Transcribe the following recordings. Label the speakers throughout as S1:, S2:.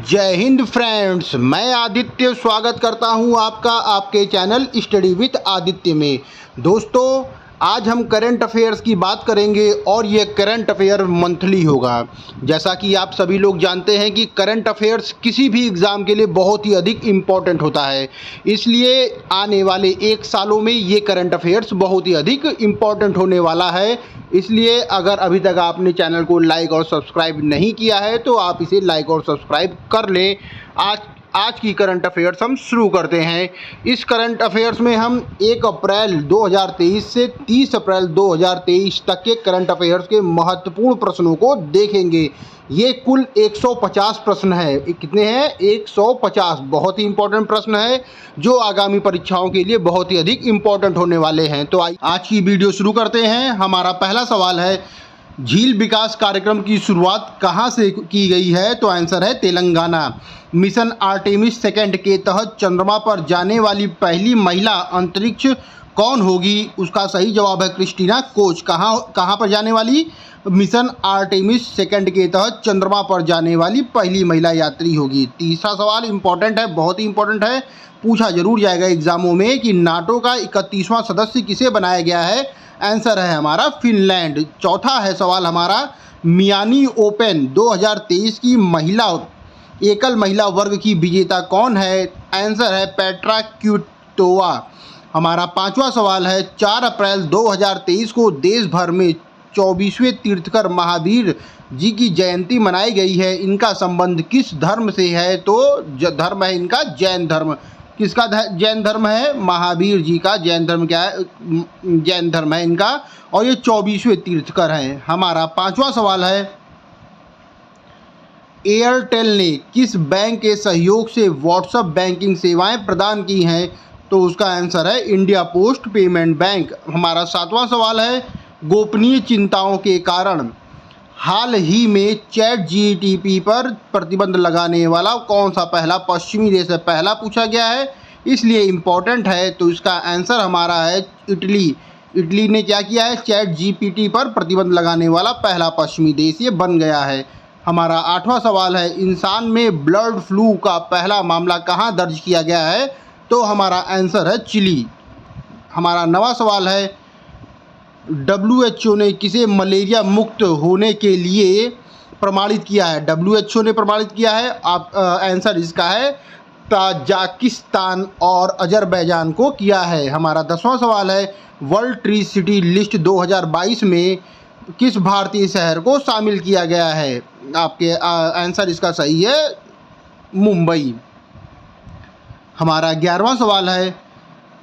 S1: जय हिंद फ्रेंड्स, मैं आदित्य स्वागत करता हूं आपका आपके चैनल स्टडी विथ आदित्य में। दोस्तों, आज हम करंट अफेयर्स की बात करेंगे और ये करंट अफेयर मंथली होगा। जैसा कि आप सभी लोग जानते हैं कि करंट अफेयर्स किसी भी एग्ज़ाम के लिए बहुत ही अधिक इम्पॉर्टेंट होता है, इसलिए आने वाले 1 सालों में ये करंट अफेयर्स बहुत ही अधिक इम्पॉर्टेंट होने वाला है। इसलिए अगर अभी तक आपने चैनल को लाइक और सब्सक्राइब नहीं किया है तो आप इसे लाइक और सब्सक्राइब कर लें। आज की करंट अफेयर्स हम शुरू करते हैं। इस करंट अफेयर्स में हम 1 अप्रैल 2023 से 30 अप्रैल 2023 तक के करंट अफेयर्स के महत्वपूर्ण प्रश्नों को देखेंगे। ये कुल 150 प्रश्न है। कितने हैं? 150 बहुत ही इंपॉर्टेंट प्रश्न है जो आगामी परीक्षाओं के लिए बहुत ही अधिक इम्पोर्टेंट होने वाले हैं। तो आज की वीडियो शुरू करते हैं। हमारा पहला सवाल है, झील विकास कार्यक्रम की शुरुआत कहाँ से की गई है? तो आंसर है तेलंगाना। मिशन आर्टेमिस सेकंड के तहत चंद्रमा पर जाने वाली पहली महिला अंतरिक्ष कौन होगी? उसका सही जवाब है क्रिस्टीना कोच। कहाँ पर जाने वाली? मिशन आर्टेमिस सेकंड के तहत चंद्रमा पर जाने वाली पहली महिला यात्री होगी। तीसरा सवाल इंपॉर्टेंट है, बहुत ही इंपॉर्टेंट है, पूछा जरूर जाएगा एग्जामों में कि नाटो का 31वां सदस्य किसे बनाया गया है? आंसर है हमारा फिनलैंड। चौथा है सवाल हमारा, मियामी ओपन 2023 की एकल महिला वर्ग की विजेता कौन है? आंसर है पेट्रा क्विटोवा। हमारा पांचवा सवाल है, 4 अप्रैल 2023 को देश भर में 24वें तीर्थकर महावीर जी की जयंती मनाई गई है। इनका संबंध किस धर्म से है? तो धर्म है इनका जैन धर्म। किसका जैन धर्म है? महावीर जी का जैन धर्म क्या है? जैन धर्म है इनका, और ये 24वें तीर्थकर हैं। हमारा पांचवा सवाल है, एयरटेल ने किस बैंक के सहयोग से व्हाट्सएप बैंकिंग सेवाएं प्रदान की हैं? तो उसका आंसर है इंडिया पोस्ट पेमेंट बैंक। हमारा सातवां सवाल है, गोपनीय चिंताओं के कारण हाल ही में चैट जीटीपी पर प्रतिबंध लगाने वाला कौन सा पहला पश्चिमी देश है? पहला पूछा गया है, इसलिए इम्पोर्टेंट है। तो इसका आंसर हमारा है इटली। इटली ने क्या किया है? चैट जीपीटी पर प्रतिबंध लगाने वाला पहला पश्चिमी देश ये बन गया है। हमारा आठवां सवाल है, इंसान में बर्ड फ्लू का पहला मामला कहाँ दर्ज किया गया है? तो हमारा आंसर है चिली। हमारा नवा सवाल है, WHO ने किसे मलेरिया मुक्त होने के लिए प्रमाणित किया है? WHO ने प्रमाणित किया है। आंसर इसका है ताजिकिस्तान और अजरबैजान को किया है। हमारा 10वां सवाल है, वर्ल्ड ट्री सिटी लिस्ट 2022 में किस भारतीय शहर को शामिल किया गया है? आपके आंसर इसका सही है मुंबई। हमारा 11वां सवाल है,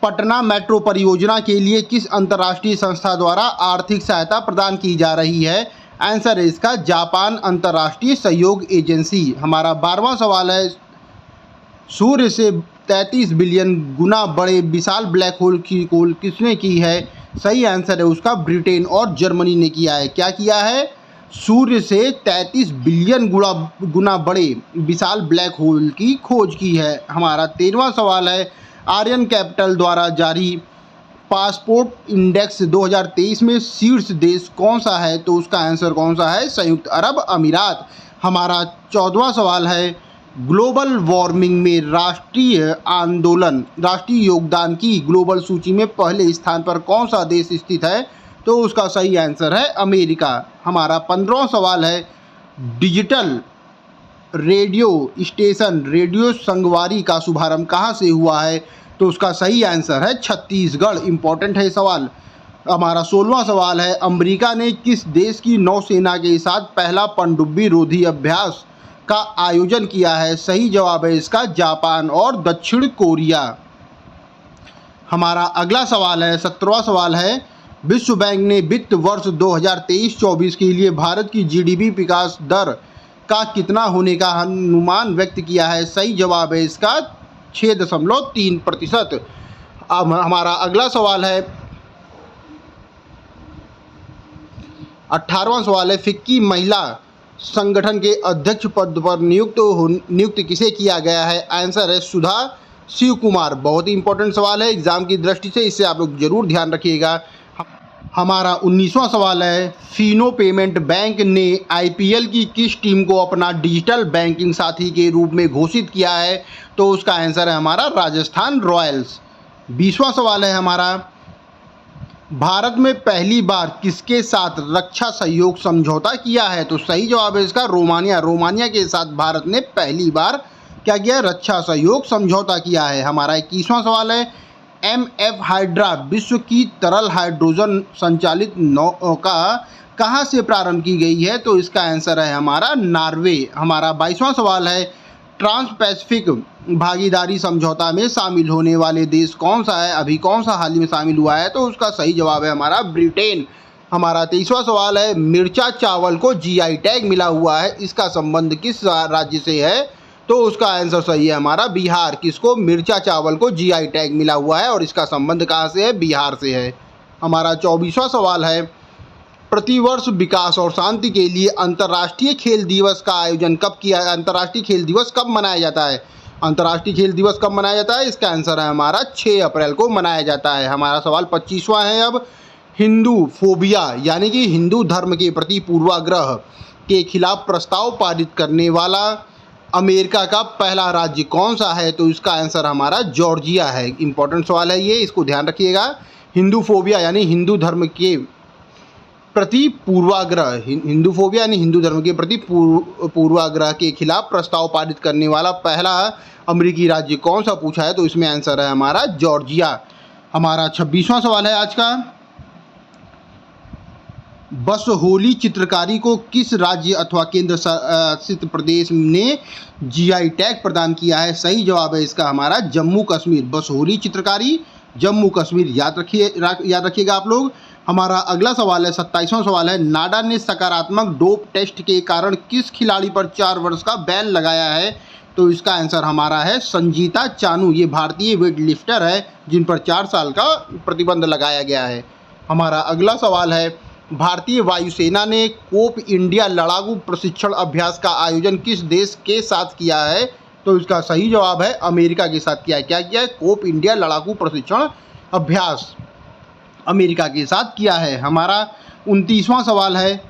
S1: पटना मेट्रो परियोजना के लिए किस अंतर्राष्ट्रीय संस्था द्वारा आर्थिक सहायता प्रदान की जा रही है? आंसर है इसका जापान अंतर्राष्ट्रीय सहयोग एजेंसी। हमारा 12वां सवाल है, सूर्य से 33 बिलियन गुना बड़े विशाल ब्लैक होल की खोज किसने की है? सही आंसर है उसका ब्रिटेन और जर्मनी ने किया है। क्या किया है? सूर्य से 33 बिलियन गुना बड़े विशाल ब्लैक होल की खोज की है। हमारा 13वां सवाल है, आर्यन कैपिटल द्वारा जारी पासपोर्ट इंडेक्स 2023 में शीर्ष देश कौन सा है? तो उसका आंसर कौन सा है? संयुक्त अरब अमीरात। हमारा 14वां सवाल है, ग्लोबल वार्मिंग में राष्ट्रीय योगदान की ग्लोबल सूची में पहले स्थान पर कौन सा देश स्थित है? तो उसका सही आंसर है अमेरिका। हमारा 15वां सवाल है, डिजिटल रेडियो स्टेशन रेडियो संगवारी का शुभारंभ कहाँ से हुआ है? तो उसका सही आंसर है छत्तीसगढ़। इम्पोर्टेंट है सवाल। हमारा 16वां सवाल है, अमेरिका ने किस देश की नौसेना के साथ पहला पनडुब्बी रोधी अभ्यास का आयोजन किया है? सही जवाब है इसका जापान और दक्षिण कोरिया। हमारा अगला सवाल है, 17वां सवाल है, विश्व बैंक ने वित्त वर्ष 2023-24 के लिए भारत की जीडीपी विकास दर का कितना होने का अनुमान व्यक्त किया है? सही जवाब है इसका 6.3%। अब हमारा अगला सवाल है, 18वां सवाल है, फिक्की महिला संगठन के अध्यक्ष पद पर नियुक्त किसे किया गया है? आंसर है सुधा शिव कुमार। बहुत ही इंपॉर्टेंट सवाल है एग्जाम की दृष्टि से, इससे आप लोग जरूर ध्यान रखिएगा। हमारा 19वां सवाल है, फिनो पेमेंट बैंक ने आईपीएल की किस टीम को अपना डिजिटल बैंकिंग साथी के रूप में घोषित किया है? तो उसका आंसर है हमारा राजस्थान रॉयल्स। 20वां सवाल है हमारा, भारत में पहली बार किसके साथ रक्षा सहयोग समझौता किया है? तो सही जवाब है इसका रोमानिया। रोमानिया के साथ भारत ने पहली बार क्या किया है? रक्षा सहयोग समझौता किया है। हमारा 21वां सवाल है, एमएफ हाइड्रा विश्व की तरल हाइड्रोजन संचालित नौका कहाँ से प्रारंभ की गई है? तो इसका आंसर है हमारा नॉर्वे। हमारा 22वां सवाल है, ट्रांस पैसिफिक भागीदारी समझौता में शामिल होने वाले देश कौन सा है? अभी कौन सा हाल ही में शामिल हुआ है? तो उसका सही जवाब है हमारा ब्रिटेन। हमारा 23वां सवाल है, मिर्चा चावल को जीआई टैग मिला हुआ है, इसका संबंध किस राज्य से है? तो उसका आंसर सही है हमारा बिहार। किसको? मिर्चा चावल को जीआई टैग मिला हुआ है और इसका संबंध कहाँ से है? बिहार से है। हमारा 24वां सवाल है, प्रतिवर्ष विकास और शांति के लिए अंतर्राष्ट्रीय खेल दिवस का आयोजन कब किया? अंतर्राष्ट्रीय खेल दिवस कब मनाया जाता है? अंतर्राष्ट्रीय खेल दिवस कब मनाया जाता है? इसका आंसर है हमारा 6 अप्रैल को मनाया जाता है। हमारा सवाल 25वां है अब, हिंदू फोबिया यानी कि हिंदू धर्म के प्रति पूर्वाग्रह के खिलाफ प्रस्ताव पारित करने वाला अमेरिका का पहला राज्य कौन सा है? तो इसका आंसर हमारा जॉर्जिया है। इंपॉर्टेंट सवाल है ये, इसको ध्यान रखिएगा। हिंदू फोबिया यानी हिंदू धर्म के प्रति पूर्वाग्रह, हिंदू फोबिया यानी हिंदू धर्म के प्रति पूर्वाग्रह के खिलाफ प्रस्ताव पारित करने वाला पहला अमेरिकी राज्य कौन सा पूछा है? तो इसमें आंसर है हमारा जॉर्जिया। हमारा 26वां सवाल है आज का, बसहोली चित्रकारी को किस राज्य अथवा केंद्र शासित प्रदेश ने जीआई टैग प्रदान किया है? सही जवाब है इसका हमारा जम्मू कश्मीर। बसहोली चित्रकारी जम्मू कश्मीर, याद रखिएगा आप लोग। हमारा अगला सवाल है 27वां सवाल है, नाडा ने सकारात्मक डोप टेस्ट के कारण किस खिलाड़ी पर 4 वर्ष का बैन लगाया है? तो इसका आंसर हमारा है संजीता चानू। ये भारतीय वेट लिफ्टर है जिन पर 4 साल का प्रतिबंध लगाया गया है। हमारा अगला सवाल है, भारतीय वायुसेना ने कोप इंडिया लड़ाकू प्रशिक्षण अभ्यास का आयोजन किस देश के साथ किया है? तो इसका सही जवाब है अमेरिका के साथ किया है। क्या किया है? कोप इंडिया लड़ाकू प्रशिक्षण अभ्यास अमेरिका के साथ किया है। हमारा 29वां सवाल है,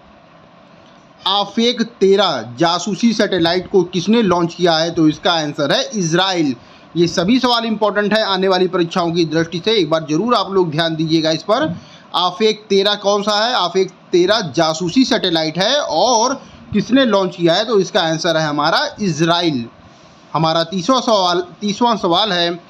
S1: आफेक 13 जासूसी सैटेलाइट को किसने लॉन्च किया है? तो इसका आंसर है इजराइल। ये सभी सवाल इंपॉर्टेंट है आने वाली परीक्षाओं की दृष्टि से, एक बार जरूर आप लोग ध्यान दीजिएगा इस पर। आफेक 13 कौन सा है? आफेक 13 जासूसी सैटेलाइट है और किसने लॉन्च किया है? तो इसका आंसर है हमारा इजराइल। हमारा 30वां सवाल है,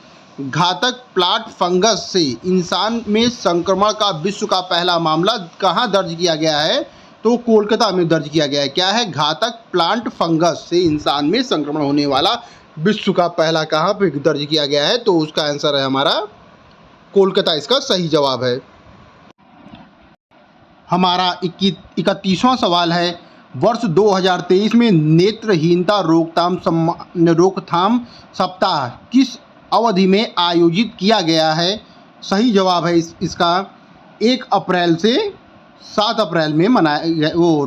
S1: घातक प्लांट फंगस से इंसान में संक्रमण का विश्व का पहला मामला कहाँ दर्ज किया गया है? तो कोलकाता में दर्ज किया गया है। क्या है? घातक प्लांट फंगस से इंसान में संक्रमण होने वाला विश्व का पहला कहाँ पे दर्ज किया गया है? तो उसका आंसर है हमारा कोलकाता, इसका सही जवाब है। हमारा 31वां सवाल है, वर्ष 2023 में नेत्रहीनता रोकथाम सप्ताह किस अवधि में आयोजित किया गया है? सही जवाब है इसका 1 अप्रैल से 7 अप्रैल में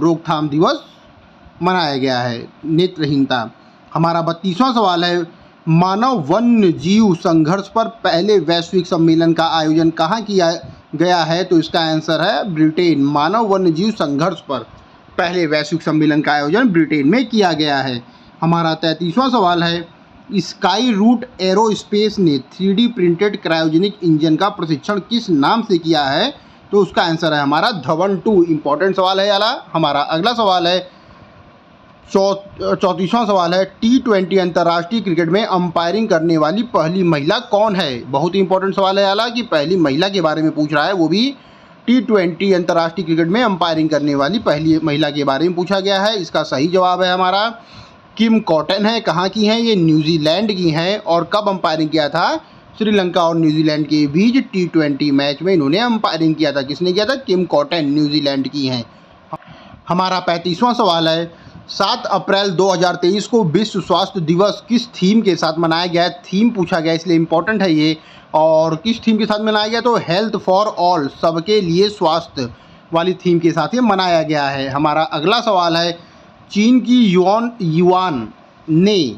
S1: रोकथाम दिवस मनाया गया है नेत्रहीनता। हमारा 32वां सवाल है, मानव वन्य जीव संघर्ष पर पहले वैश्विक सम्मेलन का आयोजन कहाँ किया गया है? तो इसका आंसर है ब्रिटेन। मानव वन्य जीव संघर्ष पर पहले वैश्विक सम्मेलन का आयोजन ब्रिटेन में किया गया है। हमारा 33वां सवाल है, स्काई रूट एरोस्पेस ने 3D प्रिंटेड क्रायोजेनिक इंजन का प्रशिक्षण किस नाम से किया है? तो उसका आंसर है हमारा धवन 2। इंपॉर्टेंट सवाल है याला। हमारा अगला सवाल है 34वां सवाल है, T20 अंतर्राष्ट्रीय क्रिकेट में अंपायरिंग करने वाली पहली महिला कौन है? बहुत ही इंपॉर्टेंट सवाल है याला कि पहली महिला के बारे में पूछ रहा है, वो भी T20 अंतर्राष्ट्रीय क्रिकेट में अंपायरिंग करने वाली पहली महिला के बारे में पूछा गया है। इसका सही जवाब है हमारा किम कॉटन है। कहाँ की हैं? ये न्यूजीलैंड की हैं। और कब अंपायरिंग किया था? श्रीलंका और न्यूजीलैंड के बीच T20 मैच में इन्होंने अंपायरिंग किया था। किसने किया था? किम कॉटन, न्यूजीलैंड की हैं। हमारा 35वां सवाल है, 7 अप्रैल 2023 को विश्व स्वास्थ्य दिवस किस थीम के साथ मनाया गया है? थीम पूछा गया इसलिए इम्पोर्टेंट है ये। और किस थीम के साथ मनाया गया? तो हेल्थ फॉर ऑल, सबके लिए स्वास्थ्य वाली थीम के साथ ये मनाया गया है। हमारा अगला सवाल है, चीन की युआन ने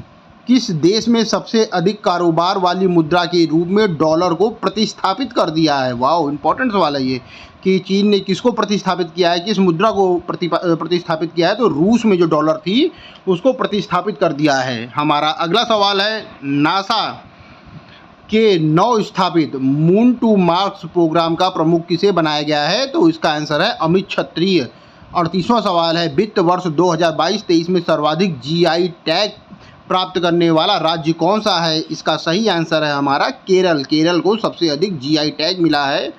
S1: किस देश में सबसे अधिक कारोबार वाली मुद्रा के रूप में डॉलर को प्रतिस्थापित कर दिया है? वाह, इंपॉर्टेंट सवाल है ये कि चीन ने किसको प्रतिस्थापित किया है, किस मुद्रा को प्रतिस्थापित किया है? तो रूस में जो डॉलर थी उसको प्रतिस्थापित कर दिया है। हमारा अगला सवाल है, नासा के नव स्थापित मून टू मार्स प्रोग्राम का प्रमुख किसे बनाया गया है? तो इसका आंसर है अमित क्षत्रिय। 38वां सवाल है, वित्त वर्ष 2022-23 में सर्वाधिक जीआई टैग प्राप्त करने वाला राज्य कौन सा है? इसका सही आंसर है हमारा केरल। केरल को सबसे अधिक जीआई टैग मिला है।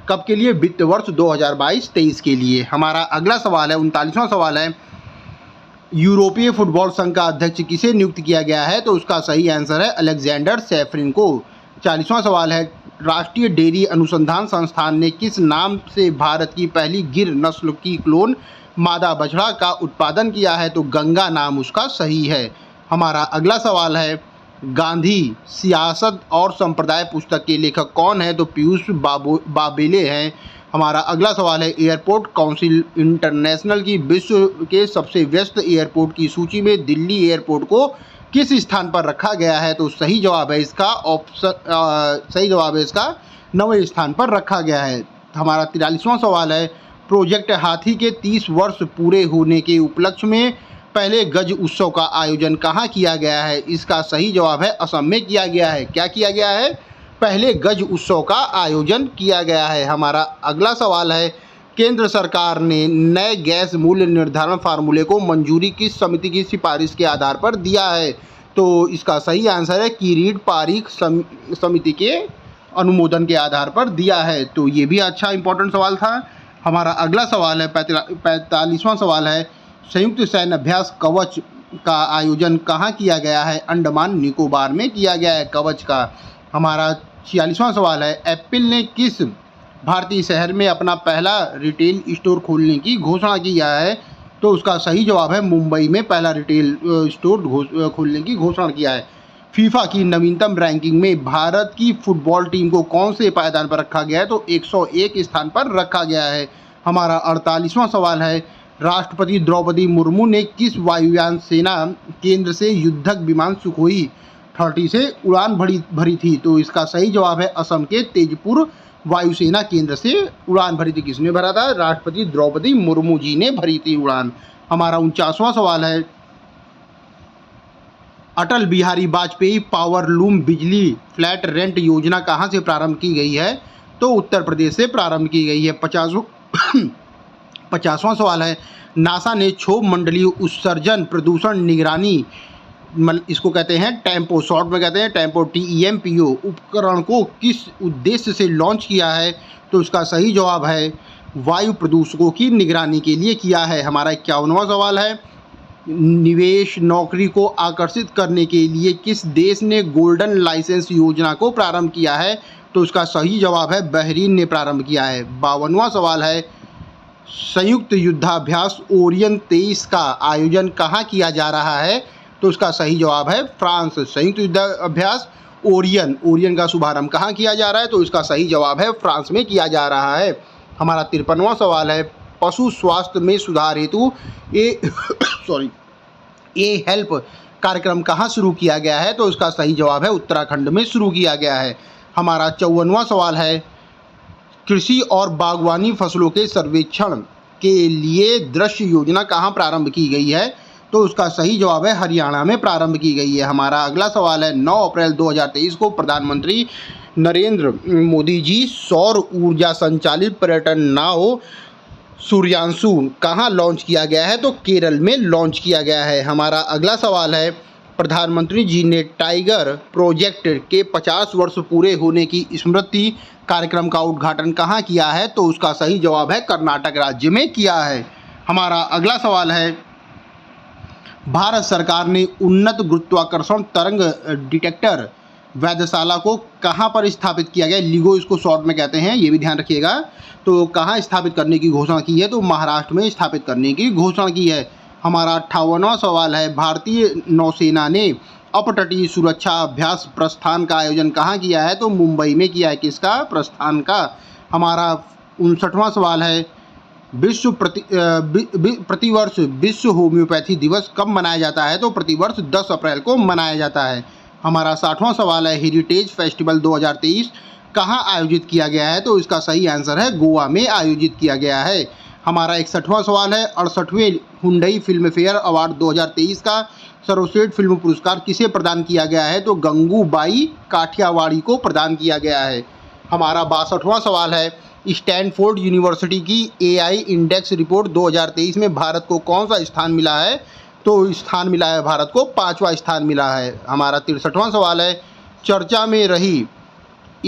S1: कब के लिए? वित्त वर्ष 2022-23 के लिए। हमारा अगला सवाल है, 39वां सवाल है, यूरोपीय फुटबॉल संघ का अध्यक्ष किसे नियुक्त किया गया है? तो उसका सही आंसर है अलेक्जेंडर सेफरिन को। 40वां सवाल है, राष्ट्रीय डेयरी अनुसंधान संस्थान ने किस नाम से भारत की पहली गिर नस्ल की क्लोन मादा बछड़ा का उत्पादन किया है? तो गंगा नाम उसका सही है। हमारा अगला सवाल है, गांधी सियासत और संप्रदाय पुस्तक के लेखक कौन है? तो पीयूष बाबेले हैं। हमारा अगला सवाल है, एयरपोर्ट काउंसिल इंटरनेशनल की विश्व के सबसे व्यस्त एयरपोर्ट की सूची में दिल्ली एयरपोर्ट को किस स्थान पर रखा गया है? तो सही जवाब है इसका सही जवाब है इसका 9वें स्थान पर रखा गया है। हमारा 43वां सवाल है, प्रोजेक्ट हाथी के 30 वर्ष पूरे होने के उपलक्ष्य में पहले गज उत्सव का आयोजन कहाँ किया गया है? इसका सही जवाब है असम में किया गया है। क्या किया गया है? पहले गज उत्सव का आयोजन किया गया है। हमारा अगला सवाल है, केंद्र सरकार ने नए गैस मूल्य निर्धारण फार्मूले को मंजूरी किस समिति की सिफारिश के आधार पर दिया है? तो इसका सही आंसर है किरीट पारीख समिति के अनुमोदन के आधार पर दिया है। तो ये भी अच्छा इंपॉर्टेंट सवाल था। हमारा अगला सवाल है, 45वां सवाल है, संयुक्त सैन्य अभ्यास कवच का आयोजन कहाँ किया गया है? अंडमान निकोबार में किया गया है कवच का। हमारा 46वां सवाल है, एप्पल ने किस भारतीय शहर में अपना पहला रिटेल स्टोर खोलने की घोषणा किया है? तो उसका सही जवाब है मुंबई में पहला रिटेल स्टोर खोलने की घोषणा किया है। फीफा की नवीनतम रैंकिंग में भारत की फुटबॉल टीम को कौन से पायदान पर रखा गया है? तो 101 स्थान पर रखा गया है। हमारा 48वां सवाल है, राष्ट्रपति द्रौपदी मुर्मू ने किस वायुयान सेना केंद्र से युद्धक विमान सुखोई 30 से उड़ान भरी थी? तो इसका सही जवाब है असम के तेजपुर वायुसेना केंद्र से उड़ान भरी थी। किसने भरा था? राष्ट्रपति द्रौपदी मुर्मू जी ने भरी थी उड़ान। हमारा 49वां सवाल है, अटल बिहारी वाजपेयी पावर लूम बिजली फ्लैट रेंट योजना कहाँ से प्रारंभ की गई है? तो उत्तर प्रदेश से प्रारंभ की गई है। 50वां सवाल है, नासा ने क्षोभ मंडलीय उत्सर्जन प्रदूषण निगरानी इसको कहते हैं टेम्पो, शॉर्ट में कहते हैं टेम्पो TEMPO उपकरण को किस उद्देश्य से लॉन्च किया है? तो इसका सही जवाब है वायु प्रदूषकों की निगरानी के लिए किया है। हमारा 51वां सवाल है, निवेश नौकरी को आकर्षित करने के लिए किस देश ने गोल्डन लाइसेंस योजना को प्रारंभ किया है? तो इसका सही जवाब है बहरीन ने प्रारंभ किया है। 52वां सवाल है, संयुक्त युद्धाभ्यास ओरियन 23 का आयोजन कहाँ किया जा रहा है? तो इसका सही जवाब है फ्रांस। संयुक्त युद्धाभ्यास ओरियन का शुभारंभ कहाँ किया जा रहा है? तो इसका सही जवाब है फ्रांस में किया जा रहा है। हमारा 53वां सवाल है, पशु स्वास्थ्य में सुधार हेतु ए हेल्प कार्यक्रम कहाँ शुरू किया गया है? तो इसका सही जवाब है उत्तराखंड में शुरू किया गया है। हमारा 54वां सवाल है, कृषि और बागवानी फसलों के सर्वेक्षण के लिए दृश्य योजना कहाँ प्रारंभ की गई है? तो उसका सही जवाब है हरियाणा में प्रारंभ की गई है। हमारा अगला सवाल है, 9 अप्रैल 2023 को प्रधानमंत्री नरेंद्र मोदी जी सौर ऊर्जा संचालित पर्यटन नाव सूर्यांशु कहाँ लॉन्च किया गया है? तो केरल में लॉन्च किया गया है। हमारा अगला सवाल है, प्रधानमंत्री जी ने टाइगर प्रोजेक्ट के 50 वर्ष पूरे होने की स्मृति कार्यक्रम का उद्घाटन कहाँ किया है? तो उसका सही जवाब है कर्नाटक राज्य में किया है। हमारा अगला सवाल है, भारत सरकार ने उन्नत गुरुत्वाकर्षण तरंग डिटेक्टर वेधशाला को कहाँ पर स्थापित किया गया? लिगो इसको शॉर्ट में कहते हैं, ये भी ध्यान रखिएगा। तो कहाँ स्थापित करने की घोषणा की है? तो महाराष्ट्र में स्थापित करने की घोषणा की है। हमारा 58वां सवाल है, भारतीय नौसेना ने अपतटीय सुरक्षा अभ्यास प्रस्थान का आयोजन कहाँ किया है? तो मुंबई में किया है। किसका? प्रस्थान का। हमारा 59वां सवाल है, प्रतिवर्ष विश्व होम्योपैथी दिवस कब मनाया जाता है? तो प्रतिवर्ष 10 अप्रैल को मनाया जाता है। हमारा 60वां सवाल है, हेरिटेज फेस्टिवल 2023 कहाँ आयोजित किया गया है? तो इसका सही आंसर है गोवा में आयोजित किया गया है। हमारा 61वां सवाल है, 68वें हुंडई फिल्म फेयर अवार्ड 2023 का सर्वश्रेष्ठ फिल्म पुरस्कार किसे प्रदान किया गया है? तो गंगूबाई काठियावाड़ी को प्रदान किया गया है। हमारा 62वां सवाल है, स्टैनफोर्ड यूनिवर्सिटी की AI इंडेक्स रिपोर्ट 2023 में भारत को कौन सा स्थान मिला है? तो स्थान मिला है भारत को 5वां स्थान मिला है। हमारा 63वां सवाल है, चर्चा में रही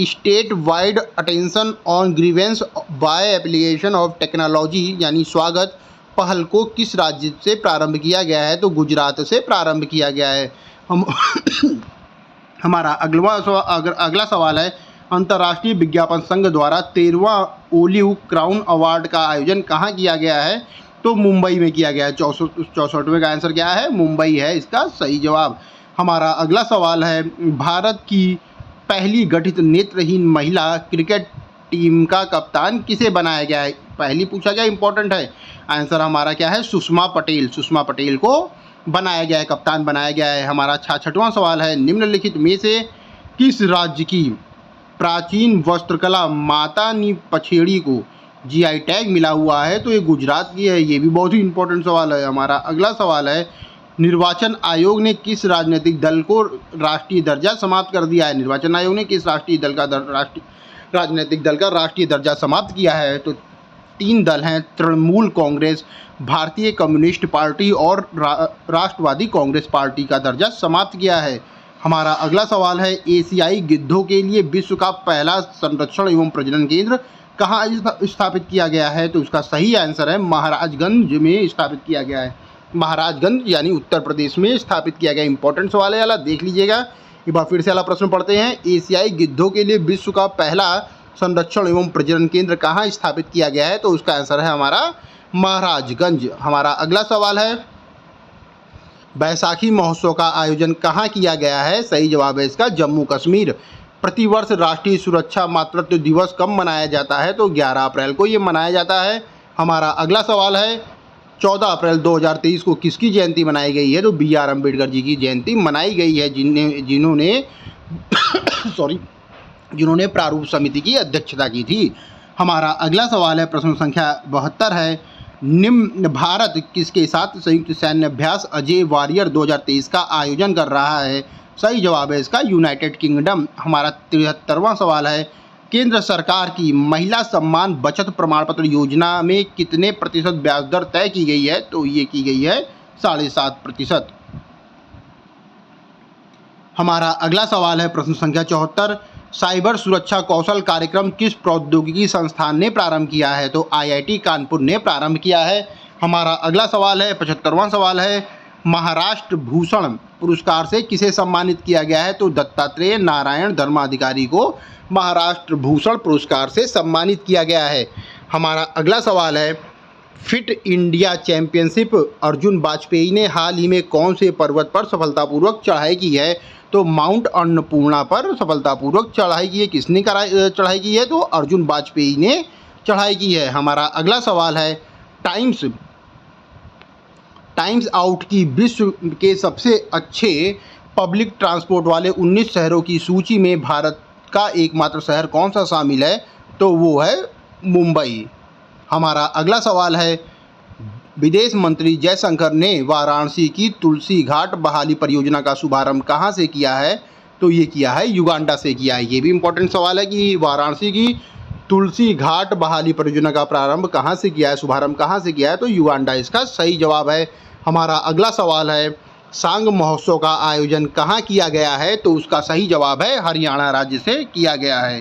S1: state wide attention on grievance by application of technology यानी स्वागत पहल को किस राज्य से प्रारंभ किया गया है? तो गुजरात से प्रारंभ किया गया है। हमारा अगला सवाल है, अंतर्राष्ट्रीय विज्ञापन संघ द्वारा 13वां ओलिव क्राउन अवार्ड का आयोजन कहाँ किया गया है? तो मुंबई में किया गया है। 64वें का आंसर क्या है? मुंबई है इसका सही जवाब। हमारा अगला सवाल है, भारत की पहली गठित नेत्रहीन महिला क्रिकेट टीम का कप्तान किसे बनाया गया है? पहली पूछा गया, इंपॉर्टेंट है। आंसर हमारा क्या है? सुषमा पटेल। सुषमा पटेल को बनाया गया है, कप्तान बनाया गया है। हमारा 66वां सवाल है, निम्नलिखित में से किस राज्य की प्राचीन वस्त्रकला माता नी पछेड़ी को GI टैग मिला हुआ है? तो ये गुजरात की है। ये भी बहुत ही इंपॉर्टेंट सवाल है। हमारा अगला सवाल है, निर्वाचन आयोग ने किस राजनीतिक दल को राष्ट्रीय दर्जा समाप्त कर दिया है? निर्वाचन आयोग ने किस राजनीतिक दल का राष्ट्रीय दर्जा समाप्त किया है? तो 3 दल हैं, तृणमूल कांग्रेस, भारतीय कम्युनिस्ट पार्टी और राष्ट्रवादी कांग्रेस पार्टी का दर्जा समाप्त किया है। हमारा अगला सवाल है, एशियाई गिद्धों के लिए विश्व का पहला संरक्षण एवं प्रजनन केंद्र कहाँ स्थापित किया गया है? तो उसका सही आंसर है महाराजगंज में स्थापित किया गया है। महाराजगंज यानी उत्तर प्रदेश में स्थापित किया गया। इंपॉर्टेंट सवाल है, वाला देख लीजिएगा। एक बार फिर से वाला प्रश्न पढ़ते हैं, एशियाई गिद्धों के लिए विश्व का पहला संरक्षण एवं प्रजनन केंद्र कहाँ स्थापित किया गया है? तो उसका आंसर है हमारा महाराजगंज। हमारा अगला सवाल है, बैसाखी महोत्सव का आयोजन कहाँ किया गया है? सही जवाब है इसका जम्मू कश्मीर। प्रतिवर्ष राष्ट्रीय सुरक्षा मातृत्व दिवस कब मनाया जाता है? तो 11 अप्रैल को ये मनाया जाता है। हमारा अगला सवाल है, 14 अप्रैल 2023 को किसकी जयंती मनाई गई है? तो BR अम्बेडकर जी की जयंती मनाई गई है, जिन्होंने प्रारूप समिति की अध्यक्षता की थी। हमारा अगला सवाल है, प्रश्न संख्या 72 है, निम्न भारत किसके साथ संयुक्त सैन्य अभ्यास अजय वॉरियर 2023 का आयोजन कर रहा है? सही जवाब है इसका यूनाइटेड किंगडम। हमारा 73वां सवाल है, केंद्र सरकार की महिला सम्मान बचत प्रमाण पत्र योजना में कितने प्रतिशत ब्याज दर तय की गई है? तो ये की गई है 7.5%। हमारा अगला सवाल है, प्रश्न संख्या 74, साइबर सुरक्षा कौशल कार्यक्रम किस प्रौद्योगिकी संस्थान ने प्रारंभ किया है? तो IIT कानपुर ने प्रारंभ किया है। हमारा अगला सवाल है, 75वां सवाल है, महाराष्ट्र भूषण पुरस्कार से किसे सम्मानित किया गया है? तो दत्तात्रेय नारायण धर्माधिकारी को महाराष्ट्र भूषण पुरस्कार से सम्मानित किया गया है। हमारा अगला सवाल है, fit India championship Arjun Vajpayee ने हाल ही में कौन से पर्वत पर सफलतापूर्वक चढ़ाई की है? तो माउंट अन्नपूर्णा पर सफलतापूर्वक चढ़ाई की है। किसने चढ़ाई की है? तो अर्जुन वाजपेयी ने चढ़ाई की है। हमारा अगला सवाल है, टाइम्स आउट की विश्व के सबसे अच्छे पब्लिक ट्रांसपोर्ट वाले 19 शहरों की सूची में भारत का एकमात्र शहर कौन सा शामिल है? तो वो है मुंबई। हमारा अगला सवाल है, विदेश मंत्री जयशंकर ने वाराणसी की तुलसी घाट बहाली परियोजना का शुभारंभ कहाँ से किया है? तो ये किया है युगांडा से किया है। ये भी इंपॉर्टेंट सवाल है कि वाराणसी की तुलसी घाट बहाली परियोजना का प्रारंभ कहाँ से किया है, शुभारंभ कहाँ से किया है? तो युगांडा इसका सही जवाब है। हमारा अगला सवाल है, सांग महोत्सव का आयोजन कहाँ किया गया है? तो उसका सही जवाब है हरियाणा राज्य से किया गया है।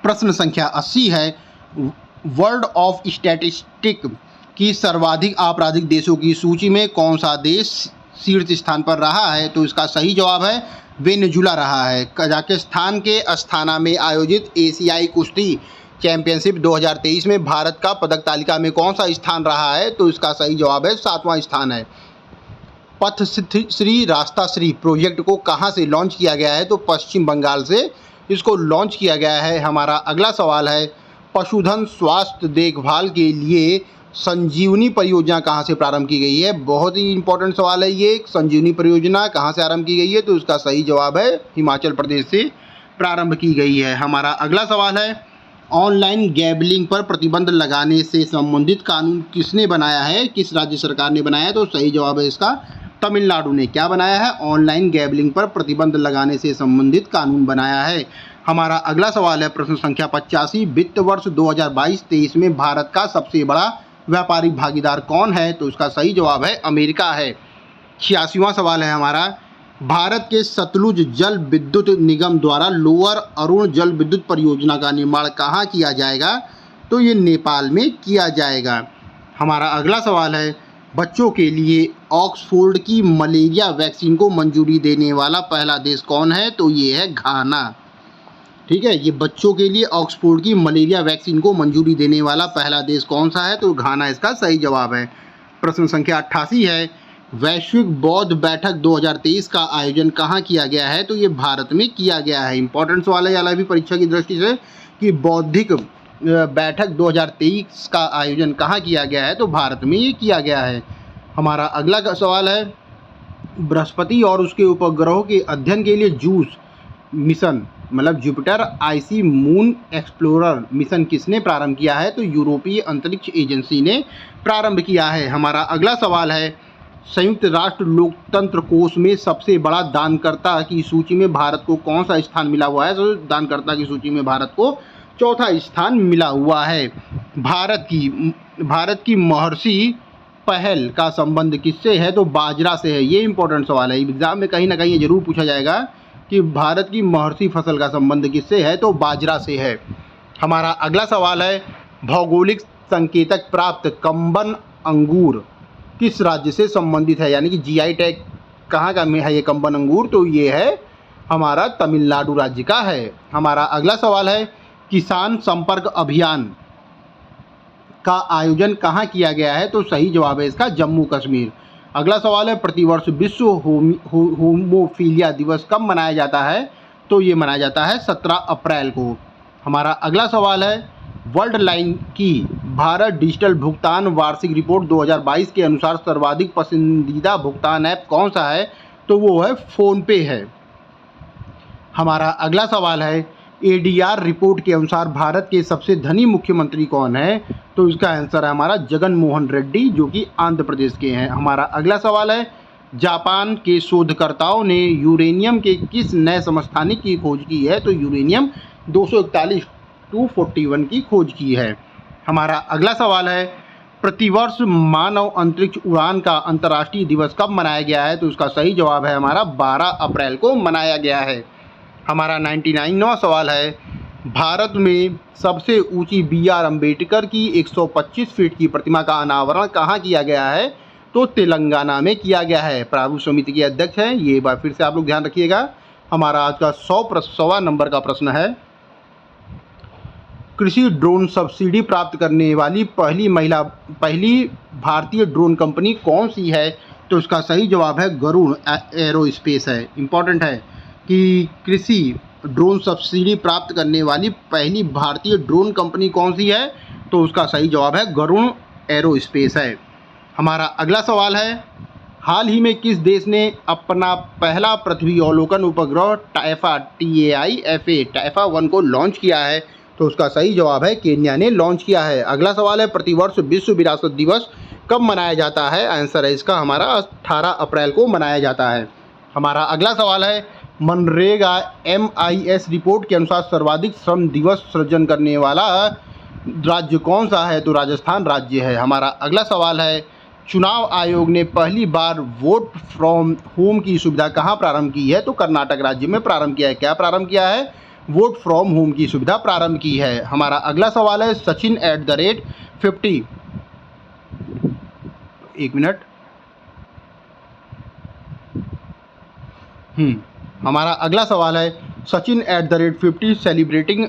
S1: प्रश्न संख्या 80 है, वर्ल्ड ऑफ स्टैटिस्टिक की सर्वाधिक आपराधिक देशों की सूची में कौन सा देश शीर्ष स्थान पर रहा है? तो इसका सही जवाब है वेनेजुला रहा है। कजाकिस्तान के अस्ताना में आयोजित एशियाई कुश्ती चैंपियनशिप 2023 में भारत का पदक तालिका में कौन सा स्थान रहा है? तो इसका सही जवाब है 7वां स्थान है। पथ श्री रास्ता श्री प्रोजेक्ट को कहाँ से लॉन्च किया गया है? तो पश्चिम बंगाल से इसको लॉन्च किया गया है। हमारा अगला सवाल है, पशुधन स्वास्थ्य देखभाल के लिए संजीवनी परियोजना कहाँ से प्रारंभ की गई है? बहुत ही इंपॉर्टेंट सवाल है ये। संजीवनी परियोजना कहाँ से आरंभ की गई है? तो इसका सही जवाब है हिमाचल प्रदेश से प्रारंभ की गई है। हमारा अगला सवाल है, ऑनलाइन गैम्बलिंग पर प्रतिबंध लगाने से संबंधित कानून किसने बनाया है? किस राज्य सरकार ने बनाया है? तो सही जवाब है इसका तमिलनाडु ने। क्या बनाया है? ऑनलाइन गैम्बलिंग पर प्रतिबंध लगाने से संबंधित कानून बनाया है। हमारा अगला सवाल है, प्रश्न संख्या 85, वित्त वर्ष 2022-23 में भारत का सबसे बड़ा व्यापारिक भागीदार कौन है? तो इसका सही जवाब है अमेरिका है। 86वां सवाल है हमारा, भारत के सतलुज जल विद्युत निगम द्वारा लोअर अरुण जल विद्युत परियोजना का निर्माण कहाँ किया जाएगा? तो ये नेपाल में किया जाएगा। हमारा अगला सवाल है, बच्चों के लिए ऑक्सफोर्ड की मलेरिया वैक्सीन को मंजूरी देने वाला पहला देश कौन है? तो ये है घाना। ठीक है, ये बच्चों के लिए ऑक्सफोर्ड की मलेरिया वैक्सीन को मंजूरी देने वाला पहला देश कौन सा है? तो घाना इसका सही जवाब है। प्रश्न संख्या 88 है, वैश्विक बौद्ध बैठक 2023 का आयोजन कहाँ किया गया है? तो ये भारत में किया गया है। इंपॉर्टेंट सवाल है ये भी परीक्षा की दृष्टि से कि बौद्धिक बैठक 2023 का आयोजन कहाँ किया गया है? तो भारत में ये किया गया है। हमारा अगला सवाल है, बृहस्पति और उसके उपग्रहों के अध्ययन के लिए जूस मिशन मतलब Jupiter IC moon explorer mission किसने प्रारंभ किया है? तो यूरोपीय अंतरिक्ष एजेंसी ने प्रारंभ किया है। हमारा अगला सवाल है, संयुक्त राष्ट्र लोकतंत्र कोष में सबसे बड़ा दानकर्ता की सूची में भारत को कौन सा स्थान मिला हुआ है? तो दानकर्ता की सूची में भारत को चौथा स्थान मिला हुआ है। भारत की महर्षि पहल का संबंध किससे है? तो बाजरा से है। ये इंपॉर्टेंट सवाल है, एग्जाम में कहीं ना कहीं ये जरूर पूछा जाएगा कि भारत की महर्षि फसल का संबंध किससे है? तो बाजरा से है। हमारा अगला सवाल है, भौगोलिक संकेतक प्राप्त कम्बन अंगूर किस राज्य से संबंधित है? यानी कि जीआई टैग कहाँ का है ये कम्बन अंगूर? तो ये है हमारा तमिलनाडु राज्य का है। हमारा अगला सवाल है, किसान संपर्क अभियान का आयोजन कहाँ किया गया है? तो सही जवाब है इसका जम्मू कश्मीर। अगला सवाल है, प्रतिवर्ष विश्व होमोफीलिया दिवस कब मनाया जाता है? तो ये मनाया जाता है 17 अप्रैल को। हमारा अगला सवाल है, वर्ल्ड लाइन की भारत डिजिटल भुगतान वार्षिक रिपोर्ट 2022 के अनुसार सर्वाधिक पसंदीदा भुगतान ऐप कौन सा है? तो वो है फ़ोनपे है। हमारा अगला सवाल है, एडीआर रिपोर्ट के अनुसार भारत के सबसे धनी मुख्यमंत्री कौन है? तो इसका आंसर है हमारा जगन मोहन रेड्डी, जो कि आंध्र प्रदेश के हैं। हमारा अगला सवाल है, जापान के शोधकर्ताओं ने यूरेनियम के किस नए समस्थानिक की खोज की है? तो यूरेनियम 241 की खोज की है। हमारा अगला सवाल है, प्रतिवर्ष मानव अंतरिक्ष उड़ान का अंतर्राष्ट्रीय दिवस कब मनाया गया है? तो उसका सही जवाब है हमारा 12 अप्रैल को मनाया गया है। हमारा 99वां सवाल है, भारत में सबसे ऊंची BR अम्बेडकर की 125 फीट की प्रतिमा का अनावरण कहाँ किया गया है? तो तेलंगाना में किया गया है। प्रारूप समिति के अध्यक्ष हैं। ये बार फिर से आप लोग ध्यान रखिएगा। हमारा आज का 100वां नंबर का प्रश्न है, कृषि ड्रोन सब्सिडी प्राप्त करने वाली पहली भारतीय ड्रोन कंपनी कौन सी है? तो इसका सही जवाब है गरुड़ एरोस्पेस है। इंपॉर्टेंट है कि कृषि ड्रोन सब्सिडी प्राप्त करने वाली पहली भारतीय ड्रोन कंपनी कौन सी है? तो उसका सही जवाब है गरुड़ एरोस्पेस है। हमारा अगला सवाल है, हाल ही में किस देश ने अपना पहला पृथ्वी अवलोकन उपग्रह टाइफा 1 को लॉन्च किया है? तो उसका सही जवाब है केन्या ने लॉन्च किया है। अगला सवाल है, प्रतिवर्ष विश्व विरासत दिवस कब मनाया जाता है? आंसर है इसका हमारा 18 अप्रैल को मनाया जाता है। हमारा अगला सवाल है, मनरेगा MIS रिपोर्ट के अनुसार सर्वाधिक श्रम दिवस सृजन करने वाला राज्य कौन सा है? तो राजस्थान राज्य है। हमारा अगला सवाल है, चुनाव आयोग ने पहली बार वोट फ्रॉम होम की सुविधा कहाँ प्रारंभ की है? तो कर्नाटक राज्य में प्रारंभ किया है। क्या प्रारंभ किया है? वोट फ्रॉम होम की सुविधा प्रारंभ की है। हमारा अगला सवाल है, सचिन @50 एक मिनट हमारा अगला सवाल है, सचिन @50 सेलिब्रेटिंग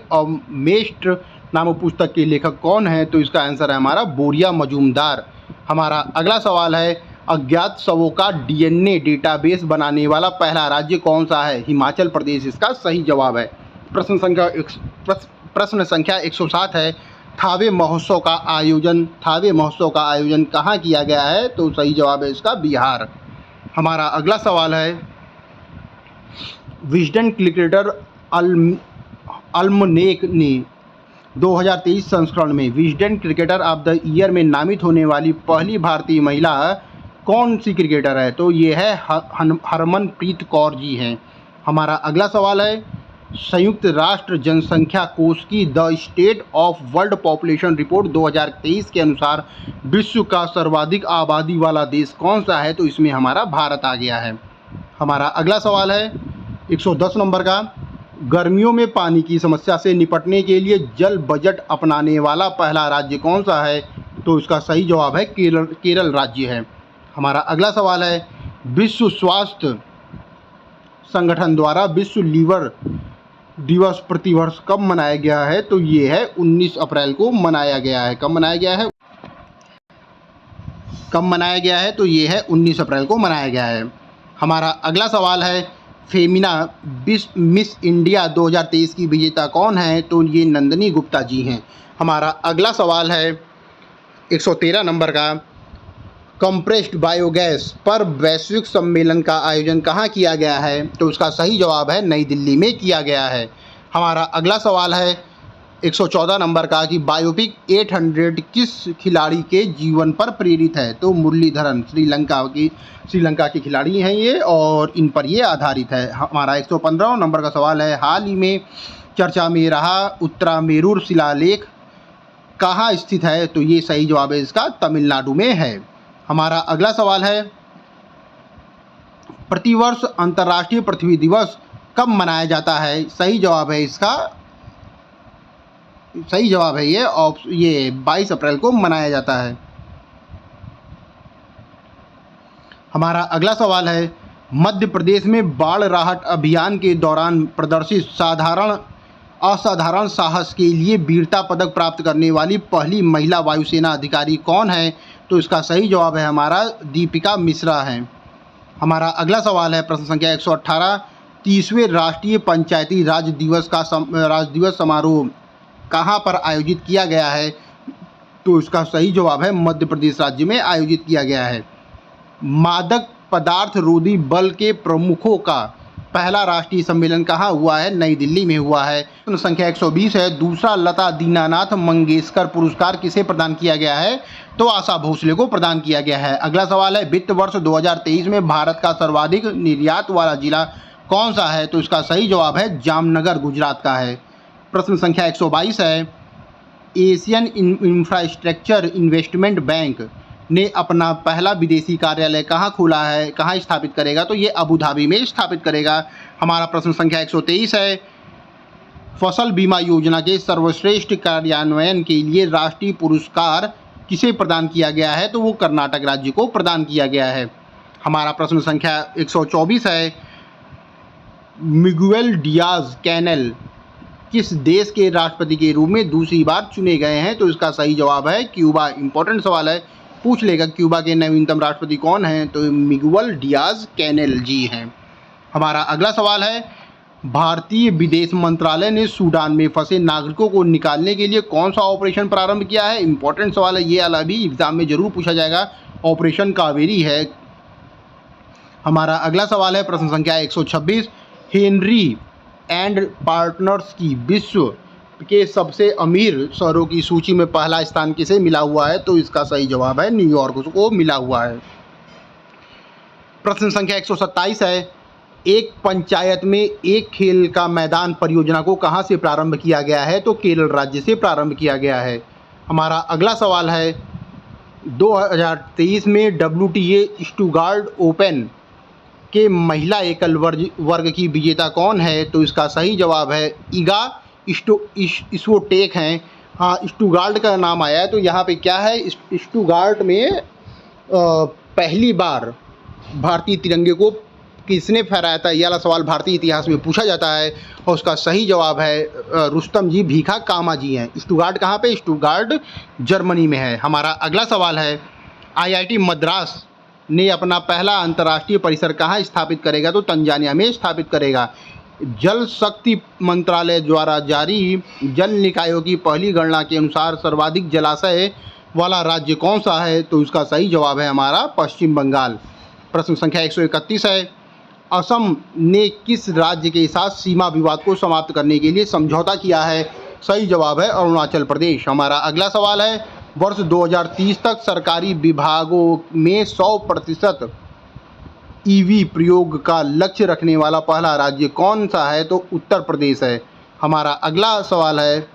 S1: मेस्ट नामक पुस्तक के लेखक कौन है? तो इसका आंसर है हमारा बोरिया मजूमदार। हमारा अगला सवाल है, अज्ञात शवों का DNA डेटाबेस बनाने वाला पहला राज्य कौन सा है? हिमाचल प्रदेश इसका सही जवाब है। प्रश्न संख्या 107 है, थावे महोत्सव का आयोजन कहाँ किया गया है? तो सही जवाब है इसका बिहार। हमारा अगला सवाल है, विजडन क्रिकेटर अल्मनेक ने 2023 संस्करण में Wisden cricketer of the year में नामित होने वाली पहली भारतीय महिला कौन सी क्रिकेटर है? तो ये है हरमनप्रीत कौर जी हैं। हमारा अगला सवाल है, संयुक्त राष्ट्र जनसंख्या कोष की the state of world population report 2023 के अनुसार विश्व का सर्वाधिक आबादी वाला देश कौन सा है? तो इसमें हमारा भारत आ गया है। हमारा अगला सवाल है 110 नंबर का, गर्मियों में पानी की समस्या से निपटने के लिए जल बजट अपनाने वाला पहला राज्य कौन सा है? तो इसका सही जवाब है केरल राज्य है। हमारा अगला सवाल है, विश्व स्वास्थ्य संगठन द्वारा विश्व लीवर दिवस प्रतिवर्ष कब मनाया गया है? तो ये है 19 अप्रैल को मनाया गया है। कब मनाया गया है? तो ये है 19 अप्रैल को मनाया गया है। हमारा अगला सवाल है, फेमिना मिस इंडिया 2023 की विजेता कौन है? तो ये नंदिनी गुप्ता जी हैं। हमारा अगला सवाल है 113 नंबर का, कंप्रेस्ड बायोगैस पर वैश्विक सम्मेलन का आयोजन कहाँ किया गया है? तो उसका सही जवाब है नई दिल्ली में किया गया है। हमारा अगला सवाल है 114 नंबर का, कि बायोपिक 800 किस खिलाड़ी के जीवन पर प्रेरित है? तो मुरलीधरन श्रीलंका के खिलाड़ी हैं ये, और इन पर ये आधारित है। हमारा 115 नंबर का सवाल है, हाल ही में चर्चा में रहा उत्तरामेरूर शिलालेख कहाँ स्थित है? तो ये सही जवाब है इसका तमिलनाडु में है। हमारा अगला सवाल है, प्रतिवर्ष अंतर्राष्ट्रीय पृथ्वी दिवस कब मनाया जाता है? सही जवाब है ये 22 अप्रैल को मनाया जाता है। हमारा अगला सवाल है, मध्य प्रदेश में बाढ़ राहत अभियान के दौरान प्रदर्शित असाधारण साहस के लिए वीरता पदक प्राप्त करने वाली पहली महिला वायुसेना अधिकारी कौन है? तो इसका सही जवाब है हमारा दीपिका मिश्रा है। हमारा अगला सवाल है प्रश्न संख्या 118, 30वें राष्ट्रीय पंचायती राज दिवस समारोह कहाँ पर आयोजित किया गया है? तो इसका सही जवाब है मध्य प्रदेश राज्य में आयोजित किया गया है। मादक पदार्थ रोधी बल के प्रमुखों का पहला राष्ट्रीय सम्मेलन कहाँ हुआ है? नई दिल्ली में हुआ है। प्रश्न संख्या 120 है, दूसरा लता दीनानाथ मंगेशकर पुरस्कार किसे प्रदान किया गया है? तो आशा भोसले को प्रदान किया गया है। अगला सवाल है, वित्त वर्ष 2023 में भारत का सर्वाधिक निर्यात वाला जिला कौन सा है? तो इसका सही जवाब है जामनगर गुजरात का है। प्रश्न संख्या 122 है, एशियन इंफ्रास्ट्रक्चर इन्वेस्टमेंट बैंक ने अपना पहला विदेशी कार्यालय कहाँ खोला है, कहाँ स्थापित करेगा? तो ये अबू धाबी में स्थापित करेगा। हमारा प्रश्न संख्या 123 है, फसल बीमा योजना के सर्वश्रेष्ठ कार्यान्वयन के लिए राष्ट्रीय पुरस्कार किसे प्रदान किया गया है? तो वो कर्नाटक राज्य को प्रदान किया गया है। हमारा प्रश्न संख्या 124 है, मिगुएल डियाज कैनेल किस देश के राष्ट्रपति के रूप में दूसरी बार चुने गए हैं? तो इसका सही जवाब है क्यूबा। इंपॉर्टेंट सवाल है, पूछ लेगा क्यूबा के नवीनतम राष्ट्रपति कौन हैं? तो मिगुएल डियाज कैनेल जी हैं। हमारा अगला सवाल है, भारतीय विदेश मंत्रालय ने सूडान में फंसे नागरिकों को निकालने के लिए कौन सा ऑपरेशन प्रारंभ किया है? इंपॉर्टेंट सवाल है, ये वाला भी एग्जाम में जरूर पूछा जाएगा। ऑपरेशन कावेरी है। हमारा अगला सवाल है प्रश्न संख्या 126, हेनरी एंड पार्टनर्स की विश्व के सबसे अमीर शहरों की सूची में पहला स्थान किसे मिला हुआ है? तो इसका सही जवाब है न्यूयॉर्क को मिला हुआ है। प्रश्न संख्या 127 है, एक पंचायत में एक खेल का मैदान परियोजना को कहां से प्रारंभ किया गया है? तो केरल राज्य से प्रारंभ किया गया है। हमारा अगला सवाल है, 2023 में WTA स्टुटगार्ट ओपन के महिला एकल वर्ग की विजेता कौन है? तो इसका सही जवाब है इगा स्विएटेक हैं। हाँ, स्टुटगार्ट का नाम आया है, तो यहाँ पे क्या है, स्टुटगार्ट में पहली बार भारतीय तिरंगे को किसने फहराया था? यह वाला सवाल भारतीय इतिहास में पूछा जाता है, और उसका सही जवाब है रुस्तम जी भीखा कामा जी हैं। स्टुटगार्ट कहाँ पे? स्टुटगार्ट जर्मनी में है। हमारा अगला सवाल है, IIT मद्रास ने अपना पहला अंतर्राष्ट्रीय परिसर कहाँ स्थापित करेगा? तो तंजानिया में स्थापित करेगा। जल शक्ति मंत्रालय द्वारा जारी जल निकायों की पहली गणना के अनुसार सर्वाधिक जलाशय वाला राज्य कौन सा है? तो इसका सही जवाब है हमारा पश्चिम बंगाल। प्रश्न संख्या 131 है, असम ने किस राज्य के साथ सीमा विवाद को समाप्त करने के लिए समझौता किया है? सही जवाब है अरुणाचल प्रदेश। हमारा अगला सवाल है, वर्ष 2030 तक सरकारी विभागों में 100% ईवी प्रयोग का लक्ष्य रखने वाला पहला राज्य कौन सा है? तो उत्तर प्रदेश है। हमारा अगला सवाल है,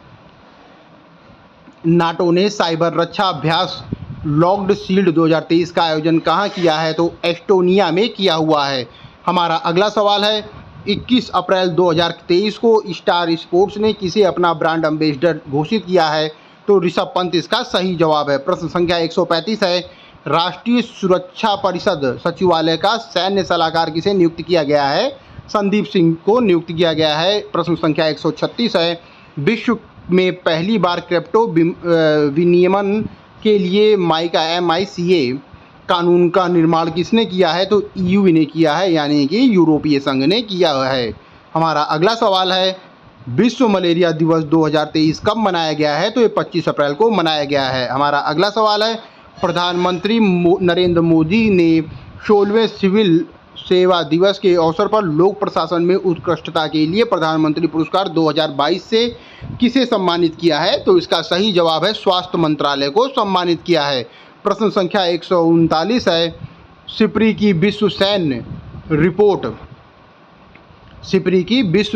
S1: नाटो ने साइबर रक्षा अभ्यास लॉक्ड शील्ड 2023 का आयोजन कहाँ किया है? तो एस्टोनिया में किया हुआ है। हमारा अगला सवाल है, 21 अप्रैल 2023 को स्टार स्पोर्ट्स ने किसे अपना ब्रांड एम्बेसडर घोषित किया है? तो ऋषभ पंत इसका सही जवाब है। प्रश्न संख्या 135 है, राष्ट्रीय सुरक्षा परिषद सचिवालय का सैन्य सलाहकार किसे नियुक्त किया गया है? संदीप सिंह को नियुक्त किया गया है। प्रश्न संख्या 136 है, विश्व में पहली बार क्रिप्टो विनियमन के लिए MiCA कानून का निर्माण किसने किया है? तो EU ने किया है, यानी कि यूरोपीय संघ ने किया है। हमारा अगला सवाल है, विश्व मलेरिया दिवस 2023 कब मनाया गया है? तो ये 25 अप्रैल को मनाया गया है। हमारा अगला सवाल है, प्रधानमंत्री नरेंद्र मोदी ने 16वें सिविल सेवा दिवस के अवसर पर लोक प्रशासन में उत्कृष्टता के लिए प्रधानमंत्री पुरस्कार 2022 से किसे सम्मानित किया है? तो इसका सही जवाब है स्वास्थ्य मंत्रालय को सम्मानित किया है। प्रश्न संख्या 139 है, सिप्री की विश्व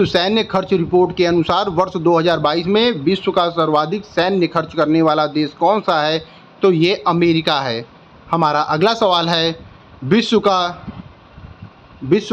S1: सैन्य खर्च रिपोर्ट के अनुसार वर्ष 2022 में विश्व का सर्वाधिक सैन्य खर्च करने वाला देश कौन सा है? तो ये अमेरिका है। हमारा अगला सवाल है, विश्व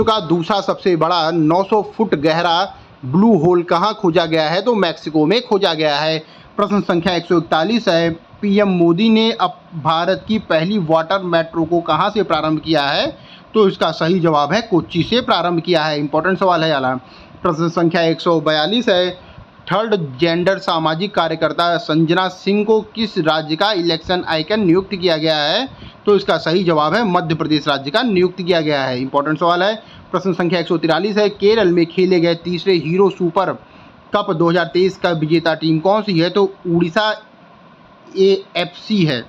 S1: का दूसरा सबसे बड़ा 900 फुट गहरा ब्लू होल कहाँ खोजा गया है? तो मैक्सिको में खोजा गया है। प्रश्न संख्या 141 है, पीएम मोदी ने अब भारत की पहली वाटर मेट्रो को कहाँ से प्रारंभ किया है? तो इसका सही जवाब है कोच्चि से प्रारंभ किया है। इंपॉर्टेंट सवाल है याला। प्रश्न संख्या 142 है, थर्ड जेंडर सामाजिक कार्यकर्ता संजना सिंह को किस राज्य का इलेक्शन आइकन नियुक्त किया गया है? तो इसका सही जवाब है मध्य प्रदेश राज्य का नियुक्त किया गया है। इंपॉर्टेंट सवाल है। प्रश्न संख्या 143 है, केरल में खेले गए तीसरे हीरो सुपर कप 2023 का विजेता टीम कौन सी है? तो उड़ीसा AFC है।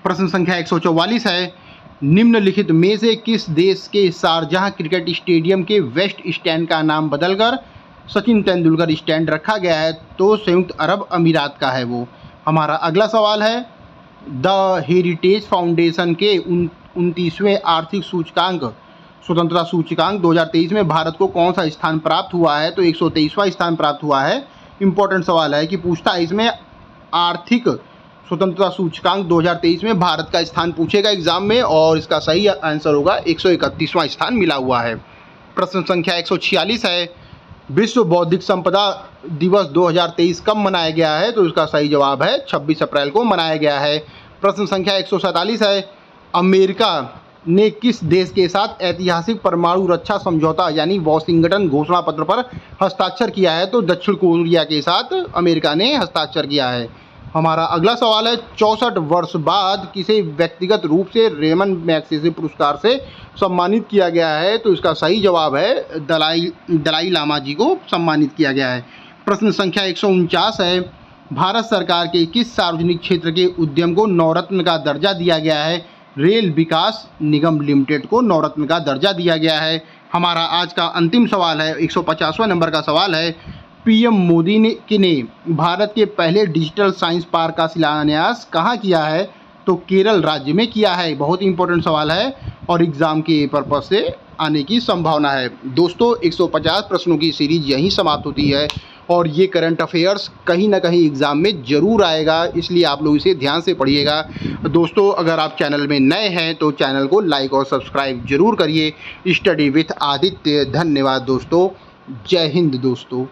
S1: प्रश्न संख्या 144 है, निम्नलिखित में से किस देश के शारजाह क्रिकेट स्टेडियम के वेस्ट स्टैंड का नाम बदलकर सचिन तेंदुलकर स्टैंड रखा गया है? तो संयुक्त अरब अमीरात का है वो। हमारा अगला सवाल है, द हेरिटेज फाउंडेशन के 29वें आर्थिक सूचकांक स्वतंत्रता सूचकांक 2023 में भारत को कौन सा स्थान प्राप्त हुआ है? तो 123वां स्थान प्राप्त हुआ है। इंपॉर्टेंट सवाल है कि पूछता है इसमें आर्थिक स्वतंत्रता सूचकांक 2023 में भारत का स्थान पूछेगा एग्जाम में, और इसका सही आंसर होगा 131वां स्थान मिला हुआ है। प्रश्न संख्या 146 है, विश्व बौद्धिक संपदा दिवस 2023 कब मनाया गया है? तो इसका सही जवाब है 26 अप्रैल को मनाया गया है। प्रश्न संख्या 147 है, अमेरिका ने किस देश के साथ ऐतिहासिक परमाणु रक्षा समझौता यानी वाशिंगटन घोषणा पत्र पर हस्ताक्षर किया है? तो दक्षिण कोरिया के साथ अमेरिका ने हस्ताक्षर किया है। हमारा अगला सवाल है, 64 वर्ष बाद किसे व्यक्तिगत रूप से रेमन मैग्सेसे पुरस्कार से सम्मानित किया गया है? तो इसका सही जवाब है दलाई लामा जी को सम्मानित किया गया है। प्रश्न संख्या 149 है, भारत सरकार के किस सार्वजनिक क्षेत्र के उद्यम को नवरत्न का दर्जा दिया गया है? रेल विकास निगम लिमिटेड को नवरत्न का दर्जा दिया गया है। हमारा आज का अंतिम सवाल है, 150वां नंबर का सवाल है, पीएम मोदी ने भारत के पहले डिजिटल साइंस पार्क का शिलान्यास कहाँ किया है? तो केरल राज्य में किया है। बहुत इंपॉर्टेंट सवाल है और एग्जाम के पर्पज से आने की संभावना है। दोस्तों 150 प्रश्नों की सीरीज यहीं समाप्त होती है और ये करंट अफेयर्स कहीं ना कहीं एग्ज़ाम में ज़रूर आएगा, इसलिए आप लोग इसे ध्यान से पढ़िएगा। दोस्तों अगर आप चैनल में नए हैं तो चैनल को लाइक और सब्सक्राइब जरूर करिए। Study with Aditya. धन्यवाद दोस्तों। जय हिंद दोस्तों।